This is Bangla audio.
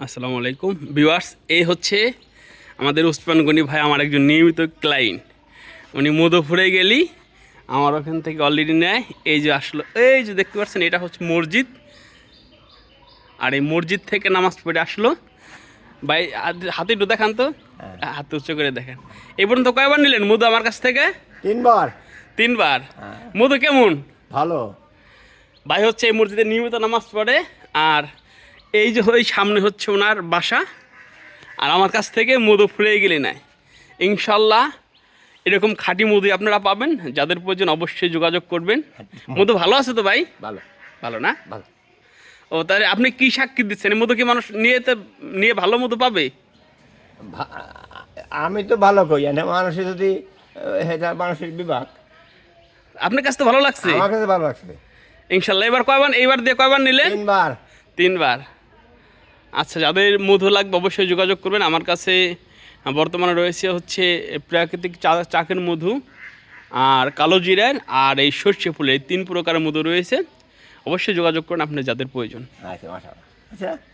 আসসালামু আলাইকুম ভিউয়ার্স, এই হচ্ছে আমাদের উসমান গনি ভাই, আমার একজন নিয়মিত ক্লায়েন্ট। উনি মধুপুরে গেলি আমার ওখান থেকে অলরেডি নেয়। এই যে আসলো, এই যে দেখতে পাচ্ছেন, এটা হচ্ছে মসজিদ। আর এই মসজিদ থেকে নামাজ পড়ে আসলো। ভাই হাতে একটু দেখান তো, হাত উচ্চ করে দেখেন। এই পর্যন্ত কয়বার নিলেন মধু আমার কাছ থেকে? 3 বার। 3বার। মধু কেমন? ভালো। ভাই হচ্ছে এই মসজিদে নিয়মিত নামাজ পড়ে। আর এই যে ওই সামনে হচ্ছে ওনার বাসা। আর আমার কাছ থেকে মধু ফুরে গেলে নেয়। ইনশাল্লাহ এরকম খাঁটি মধু আপনারা পাবেন। যাদের প্রয়োজন অবশ্যই যোগাযোগ করবেন। মধু ভালো আছে তো ভাই? ভালো। ভালো না? ভালো। ও তাহলে আপনি কি সাক্ষী দিচ্ছেন? এই মধু কি মানুষ নিয়ে ভালো মধু পাবে? ভা- আমি তো ভালো কই না, মানুষের যদি এটা মানুষের বিভাগ। আপনার কাছে তো ভালো লাগছে? আমার কাছে ভালো লাগছে। ইনশাল্লাহ এবার কয়বার, এইবার দিয়ে কয়বার নিলেন? 3 বার। 3বার। আচ্ছা, যাদের মধু লাগবে অবশ্যই যোগাযোগ করবেন আমার কাছে। বর্তমানে রয়েছে হচ্ছে প্রাকৃতিক চাকের মধু, আর কালো জিরার, আর এই সর্ষে ফুলের, এই 3 প্রকারের মধু রয়েছে। অবশ্যই যোগাযোগ করুন আপনার যাদের প্রয়োজন। আচ্ছা, মাশাআল্লাহ। আচ্ছা।